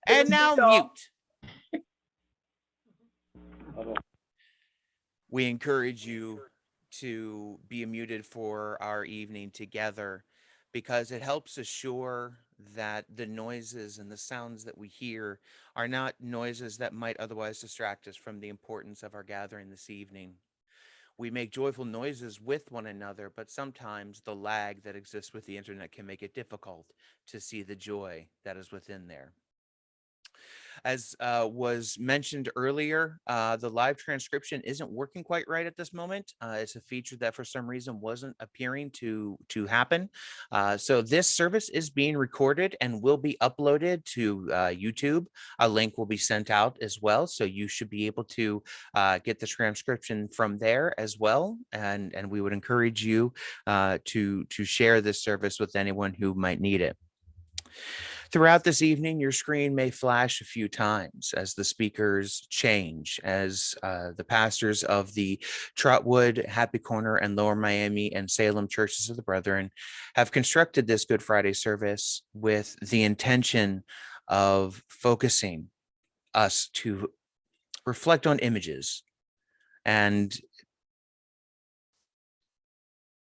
And now mute. We encourage you to be muted for our evening together because it helps assure that the noises and the sounds that we hear are not noises that might otherwise distract us from the importance of our gathering this evening. We make joyful noises with one another, but sometimes the lag that exists with the internet can make it difficult to see the joy that is within there. As was mentioned earlier, the live transcription isn't working quite right at this moment. It's a feature that for some reason wasn't appearing to happen. So this service is being recorded and will be uploaded to YouTube. A link will be sent out as well. So you should be able to get the transcription from there as well. And we would encourage you to share this service with anyone who might need it. Throughout this evening, your screen may flash a few times as the speakers change, as the pastors of the Trotwood, Happy Corner, and Lower Miami and Salem Churches of the Brethren have constructed this Good Friday service with the intention of focusing us to reflect on images and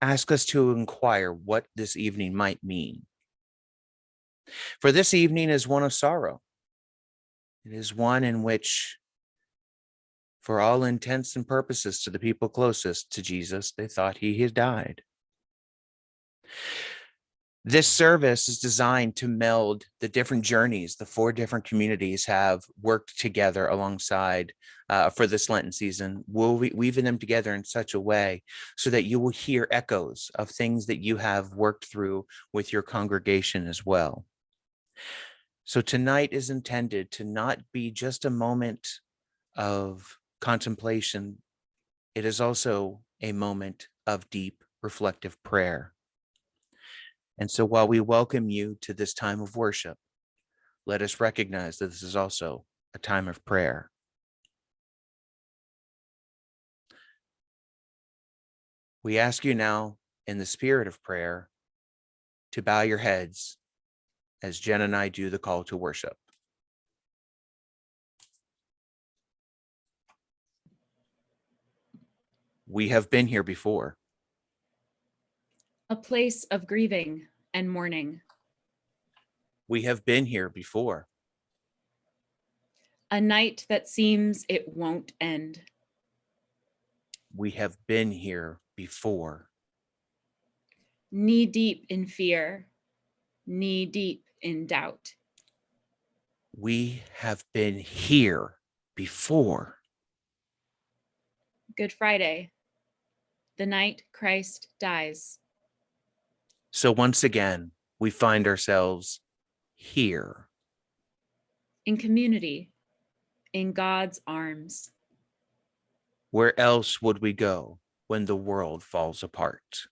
ask us to inquire what this evening might mean. For this evening is one of sorrow. It is one in which, for all intents and purposes, to the people closest to Jesus, they thought he had died. This service is designed to meld the different journeys the four different communities have worked together alongside for this Lenten season, weaving them together in such a way so that you will hear echoes of things that you have worked through with your congregation as well. So tonight is intended to not be just a moment of contemplation. It is also a moment of deep reflective prayer. And so while we welcome you to this time of worship, let us recognize that this is also a time of prayer. We ask you now, in the spirit of prayer, to bow your heads as Jen and I do the call to worship. We have been here before. A place of grieving and mourning. We have been here before. A night that seems it won't end. We have been here before. Knee deep in fear, knee deep in doubt. We have been here before. Good Friday, the night Christ dies. So once again, we find ourselves here. In community, in God's arms. Where else would we go when the world falls apart?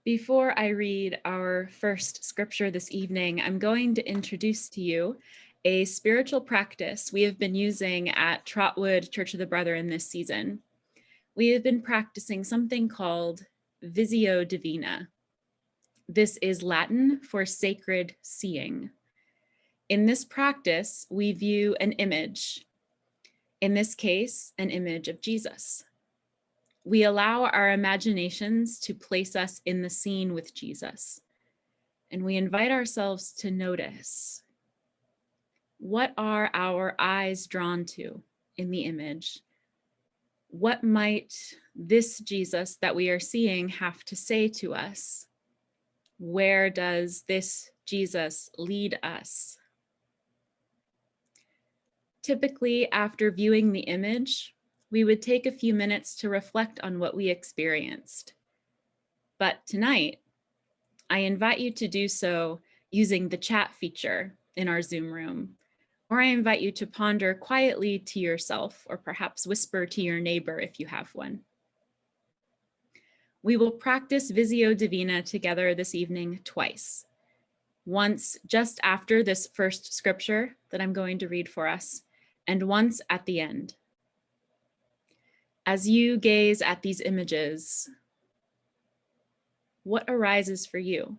Before I read our first scripture this evening, I'm going to introduce to you a spiritual practice we have been using at Trotwood Church of the Brethren this season. We have been practicing something called Visio Divina. This is Latin for sacred seeing. In this practice, we view an image, in this case, an image of Jesus. We allow our imaginations to place us in the scene with Jesus, and we invite ourselves to notice, what are our eyes drawn to in the image? What might this Jesus that we are seeing have to say to us? Where does this Jesus lead us? Typically, after viewing the image, we would take a few minutes to reflect on what we experienced. But tonight, I invite you to do so using the chat feature in our Zoom room, or I invite you to ponder quietly to yourself, or perhaps whisper to your neighbor if you have one. We will practice Visio Divina together this evening twice. Once just after this first scripture that I'm going to read for us, and once at the end. As you gaze at these images, what arises for you?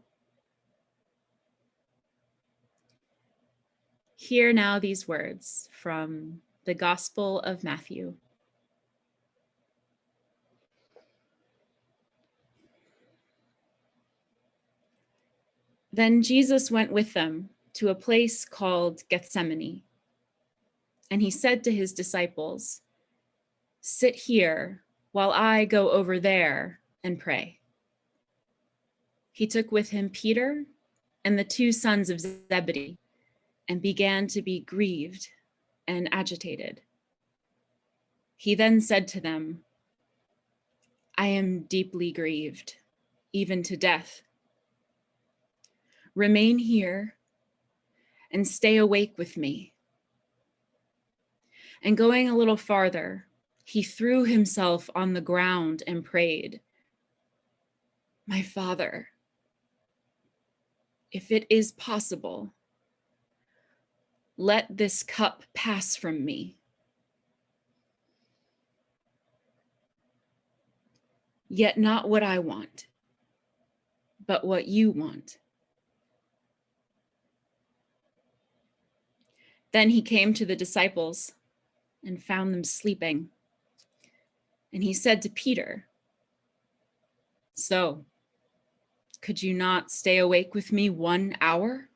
Hear now these words from the Gospel of Matthew. Then Jesus went with them to a place called Gethsemane, and he said to his disciples, "Sit here while I go over there and pray." He took with him Peter and the two sons of Zebedee and began to be grieved and agitated. He then said to them, "I am deeply grieved, even to death. Remain here and stay awake with me." And going a little farther, he threw himself on the ground and prayed, "My Father, if it is possible, let this cup pass from me. Yet not what I want, but what you want." Then he came to the disciples and found them sleeping. And he said to Peter, "So, could you not stay awake with me 1 hour?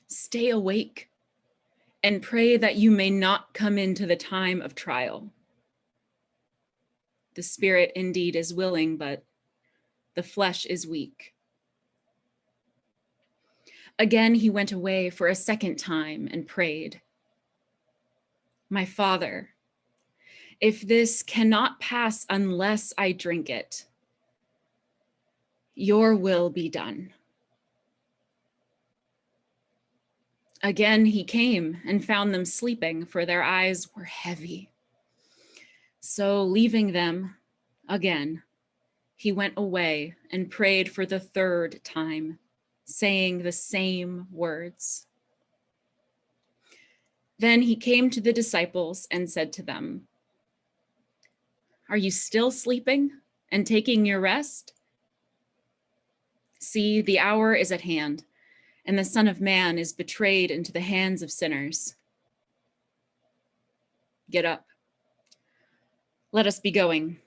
Stay awake and pray that you may not come into the time of trial. The spirit indeed is willing, but the flesh is weak." Again, he went away for a second time and prayed, "My Father, if this cannot pass unless I drink it, your will be done." Again, he came and found them sleeping, for their eyes were heavy. So, leaving them again, he went away and prayed for the third time, saying the same words. Then he came to the disciples and said to them, "Are you still sleeping and taking your rest? See, the hour is at hand, and the Son of Man is betrayed into the hands of sinners. Get up. Let us be going.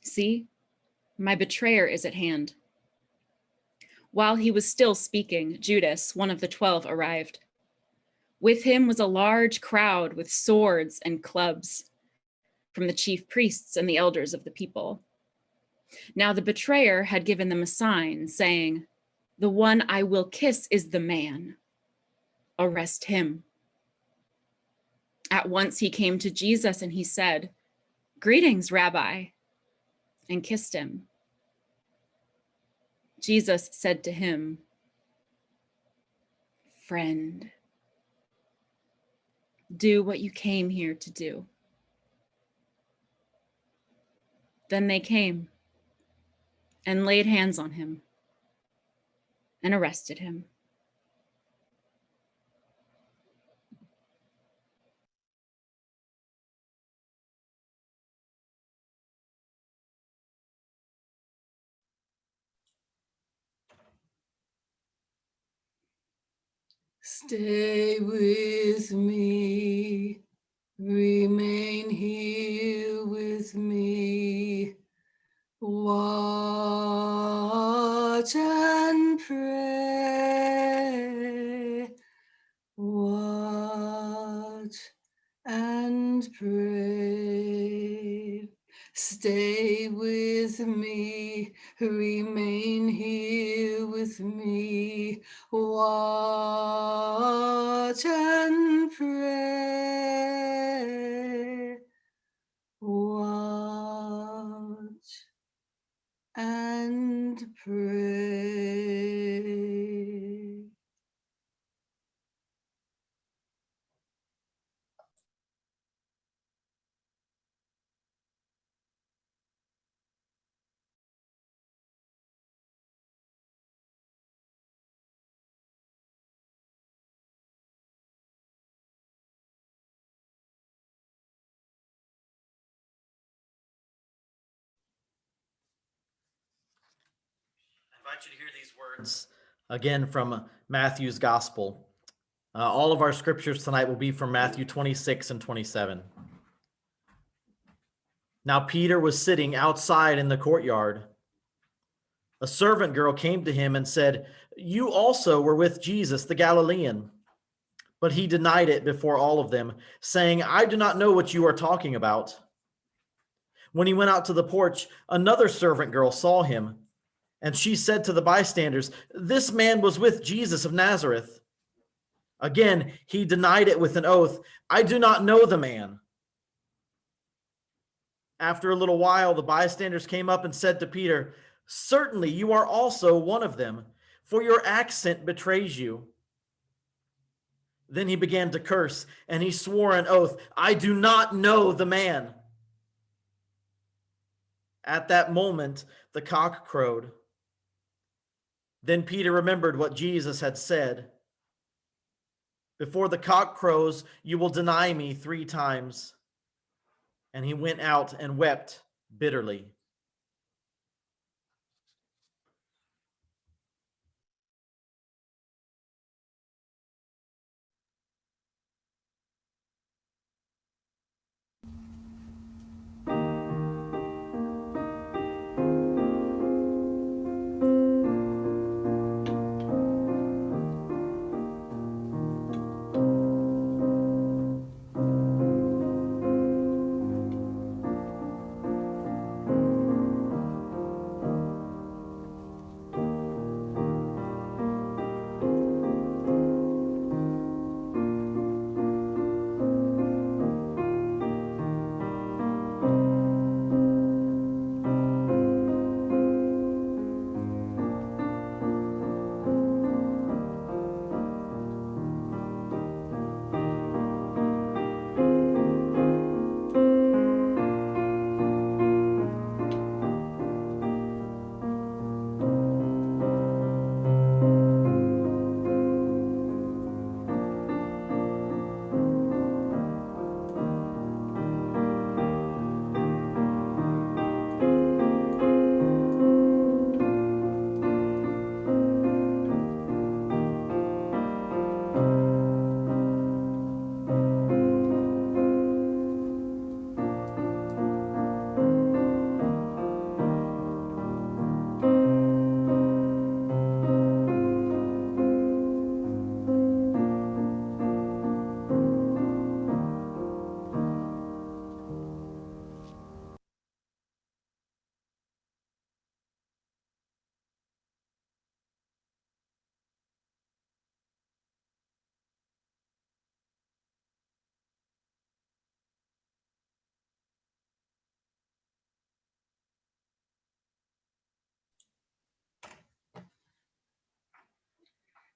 See, my betrayer is at hand." While he was still speaking, Judas, one of the 12, arrived. With him was a large crowd with swords and clubs from the chief priests and the elders of the people. Now the betrayer had given them a sign, saying, "The one I will kiss is the man. Arrest him." At once he came to Jesus and he said, "Greetings, Rabbi," and kissed him. Jesus said to him, "Friend, do what you came here to do." Then they came and laid hands on him and arrested him. Stay with me, remain here with me, watch and pray, watch and pray. Stay with me, remain here with me, watch and pray, watch and pray. invite you to hear these words again from Matthew's Gospel. All of our scriptures tonight will be from Matthew 26 and 27. Now Peter was sitting outside in the courtyard. A servant girl came to him and said, "You also were with Jesus the Galilean." But he denied it before all of them, saying, "I do not know what you are talking about." When he went out to the porch, another servant girl saw him. And she said to the bystanders, "This man was with Jesus of Nazareth." Again, he denied it with an oath, "I do not know the man." After a little while, the bystanders came up and said to Peter, "Certainly you are also one of them, for your accent betrays you." Then he began to curse, and he swore an oath, "I do not know the man." At that moment, the cock crowed. Then Peter remembered what Jesus had said, "Before the cock crows, you will deny me 3 times." And he went out and wept bitterly.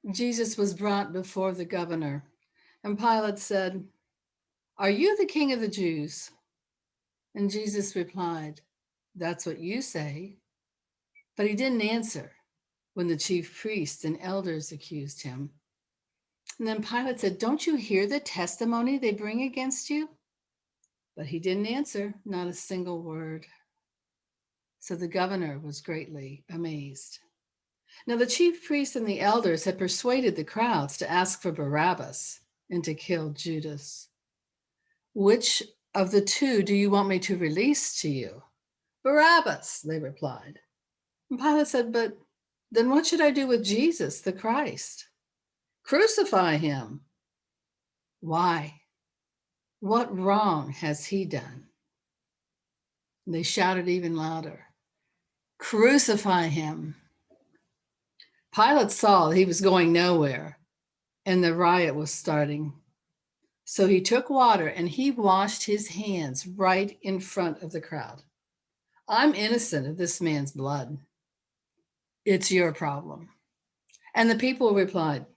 Jesus was brought before the governor, and Pilate said, "Are you the king of the Jews?" And Jesus replied, "That's what you say." But he didn't answer when the chief priests and elders accused him. And then Pilate said, "Don't you hear the testimony they bring against you?" But he didn't answer, not a single word. So the governor was greatly amazed. Now the chief priests and the elders had persuaded the crowds to ask for Barabbas and to kill Judas. "Which of the 2 do you want me to release to you?" "Barabbas," they replied. And Pilate said, "But then what should I do with Jesus, the Christ?" "Crucify him." "Why? What wrong has he done?" And they shouted even louder, "Crucify him." Pilate saw that he was going nowhere and the riot was starting. So he took water and he washed his hands right in front of the crowd. "I'm innocent of this man's blood. It's your problem." And the people replied,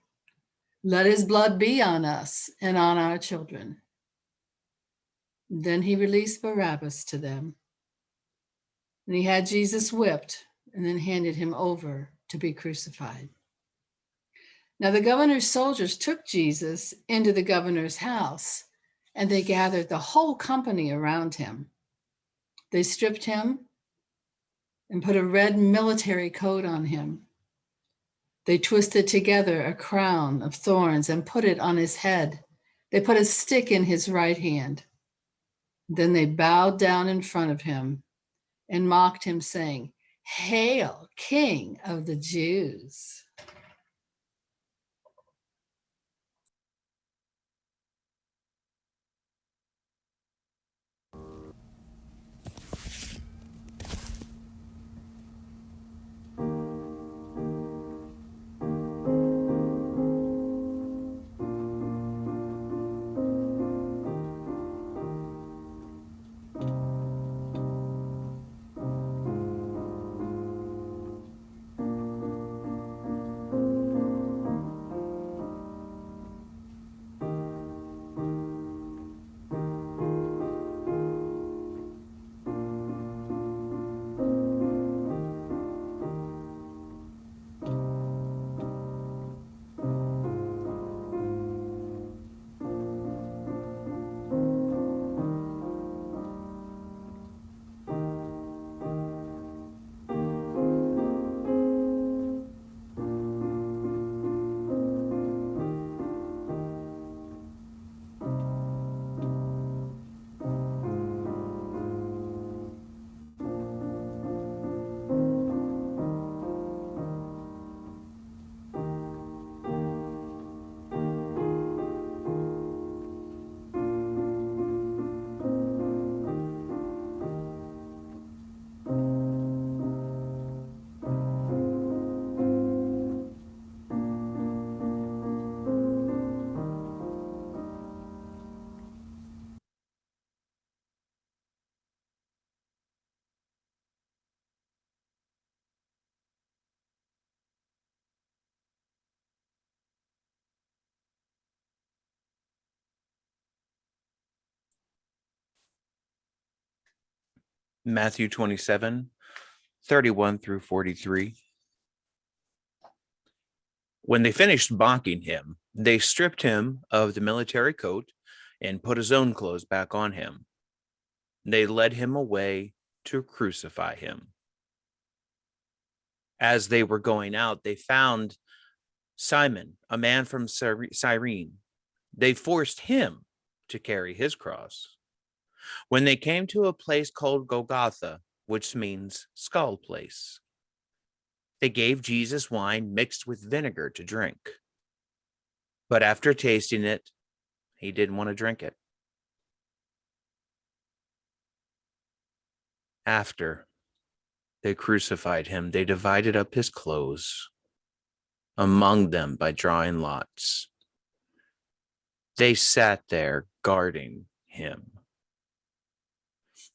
"Let his blood be on us and on our children." Then he released Barabbas to them. And he had Jesus whipped and then handed him over to be crucified. Now the governor's soldiers took Jesus into the governor's house, and they gathered the whole company around him. They stripped him and put a red military coat on him. They twisted together a crown of thorns and put it on his head. They put a stick in his right hand. Then they bowed down in front of him and mocked him, saying, "Hail, King of the Jews." Matthew 27:31 through 43. When they finished mocking him, they stripped him of the military coat and put his own clothes back on him. They led him away to crucify him. As they were going out, they found Simon, a man from Cyrene. They forced him to carry his cross. When they came to a place called Golgotha, which means skull place, they gave Jesus wine mixed with vinegar to drink. But after tasting it, he didn't want to drink it. After they crucified him, they divided up his clothes among them by drawing lots. They sat there guarding him.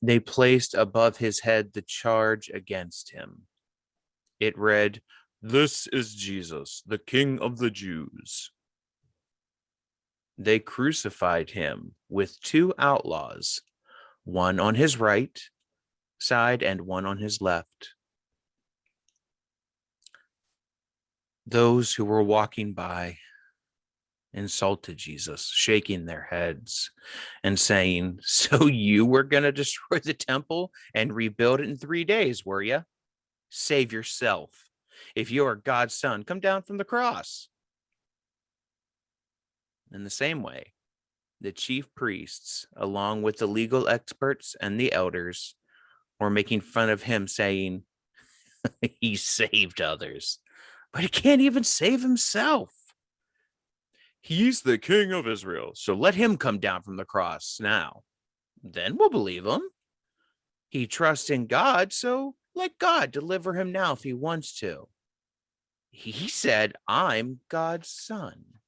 They placed above his head the charge against him. It read, "This is Jesus, the King of the Jews." They crucified him with two outlaws, one on his right side and one on his left. Those who were walking by insulted Jesus, shaking their heads and saying, "So you were going to destroy the temple and rebuild it in 3 days, were you? Save yourself. If you are God's son, come down from the cross." In the same way, the chief priests, along with the legal experts and the elders, were making fun of him, saying, "He saved others, but he can't even save himself. He's the king of Israel, so let him come down from the cross now. Then we'll believe him. He trusts in God, so let God deliver him now if he wants to. He said, 'I'm God's son.'"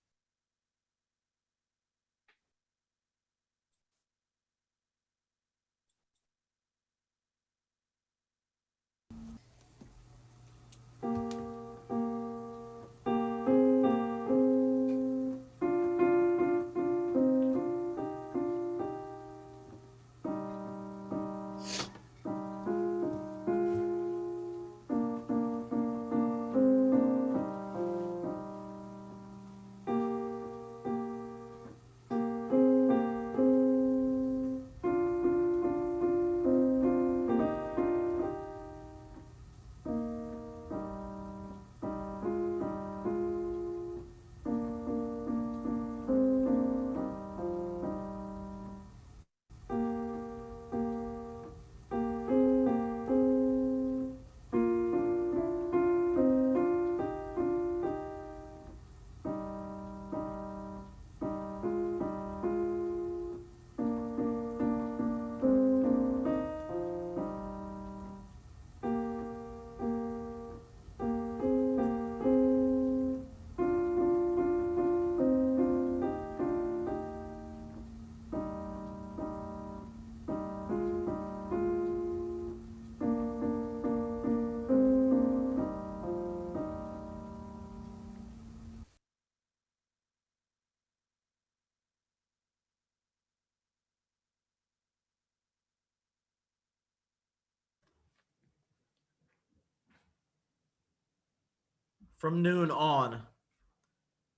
From noon on,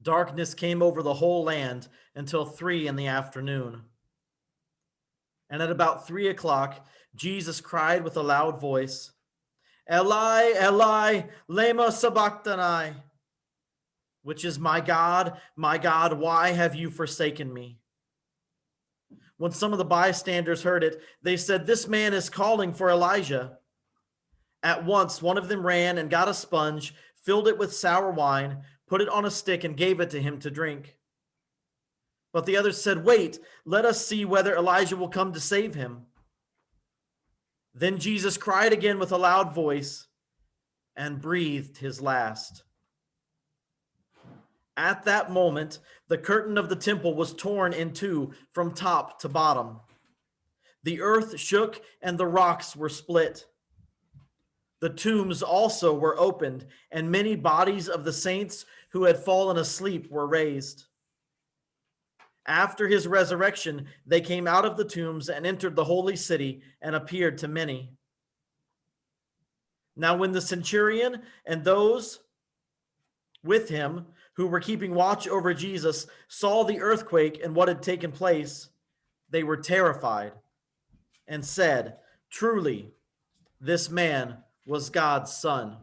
darkness came over the whole land until 3 in the afternoon. And at about 3 o'clock, Jesus cried with a loud voice, Eli, Eli, lema sabachthani, which is, my God, why have you forsaken me? When some of the bystanders heard it, they said, this man is calling for Elijah. At once, one of them ran and got a sponge, filled it with sour wine, put it on a stick, and gave it to him to drink. But the others said, wait, let us see whether Elijah will come to save him. Then Jesus cried again with a loud voice and breathed his last. At that moment, the curtain of the temple was torn in two from top to bottom. The earth shook and the rocks were split. The tombs also were opened, and many bodies of the saints who had fallen asleep were raised. After his resurrection, they came out of the tombs and entered the holy city and appeared to many. Now, when the centurion and those with him who were keeping watch over Jesus saw the earthquake and what had taken place, they were terrified and said, truly, this man was God's son.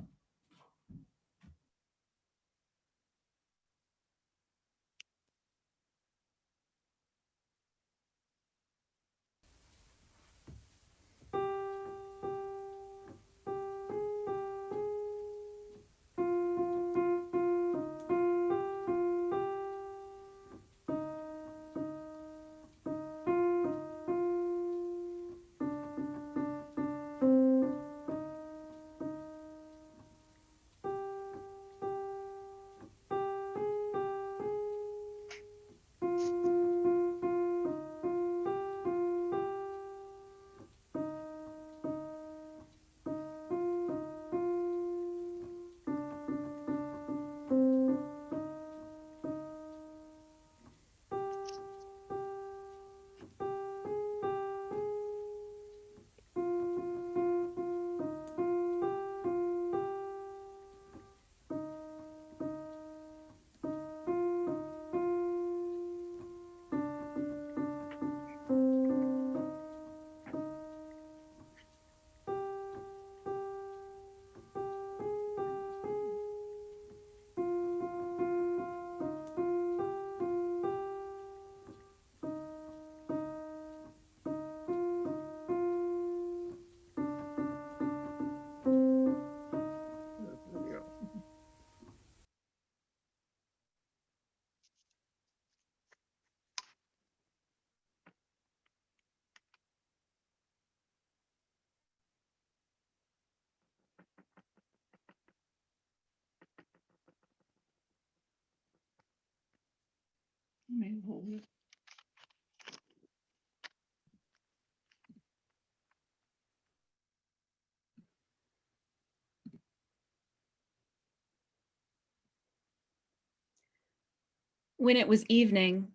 When it was evening,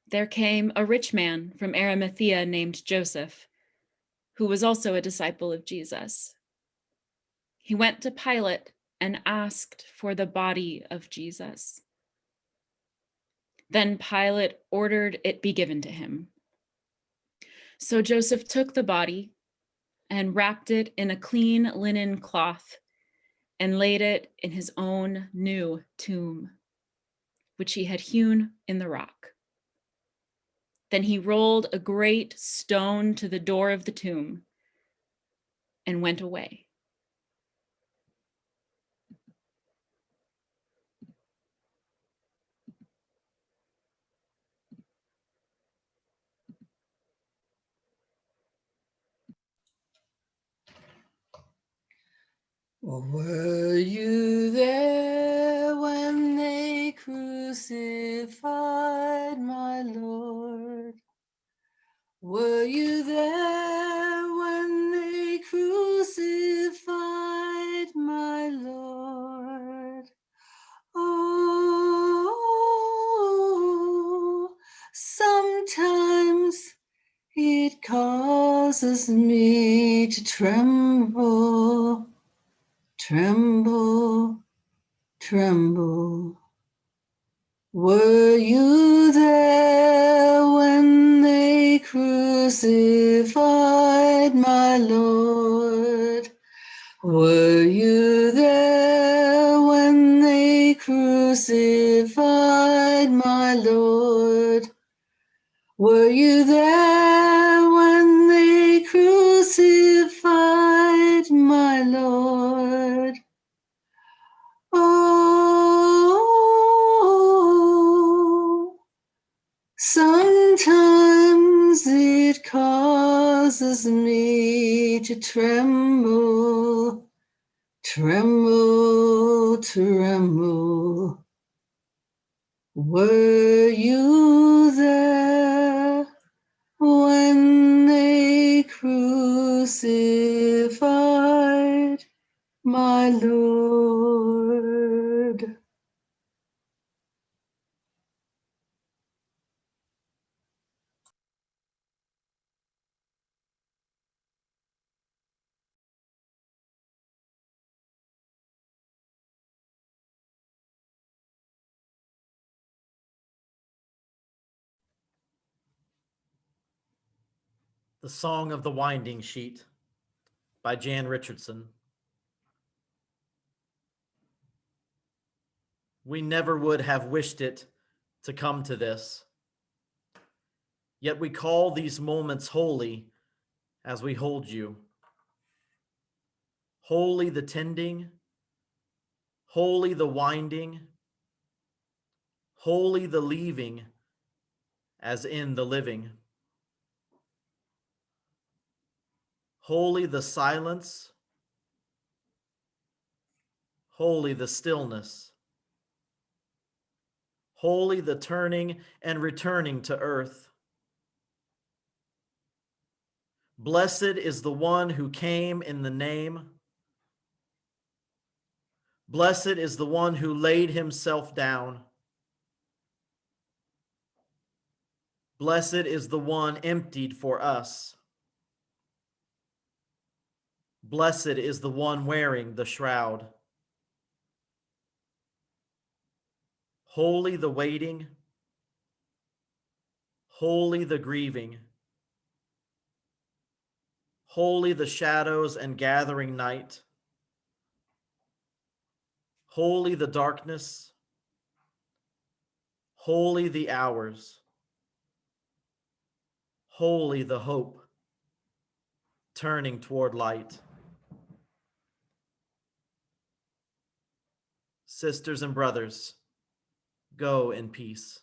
there came a rich man from Arimathea named Joseph, who was also a disciple of Jesus. He went to Pilate and asked for the body of Jesus. Then Pilate ordered it be given to him. So Joseph took the body and wrapped it in a clean linen cloth and laid it in his own new tomb, which he had hewn in the rock. Then he rolled a great stone to the door of the tomb and went away. Were you there when they crucified my Lord? Were you there when they crucified my Lord? Oh, sometimes it causes me to tremble, tremble, tremble. Were you there when they crucified my Lord? Were you there when they crucified my Lord? Were you there when they crucified my Lord? Oh, sometimes it causes me to tremble, tremble, tremble. Were you there when they crucified my Lord? The Song of the Winding Sheet by Jan Richardson. We never would have wished it to come to this. Yet we call these moments holy as we hold you. Holy the tending, holy the winding, holy the leaving as in the living. Holy the silence, holy the stillness, holy the turning and returning to earth. Blessed is the one who came in the name. Blessed is the one who laid himself down. Blessed is the one emptied for us. Blessed is the one wearing the shroud. Holy the waiting, holy the grieving, holy the shadows and gathering night, holy the darkness, holy the hours, holy the hope turning toward light. Sisters and brothers, go in peace.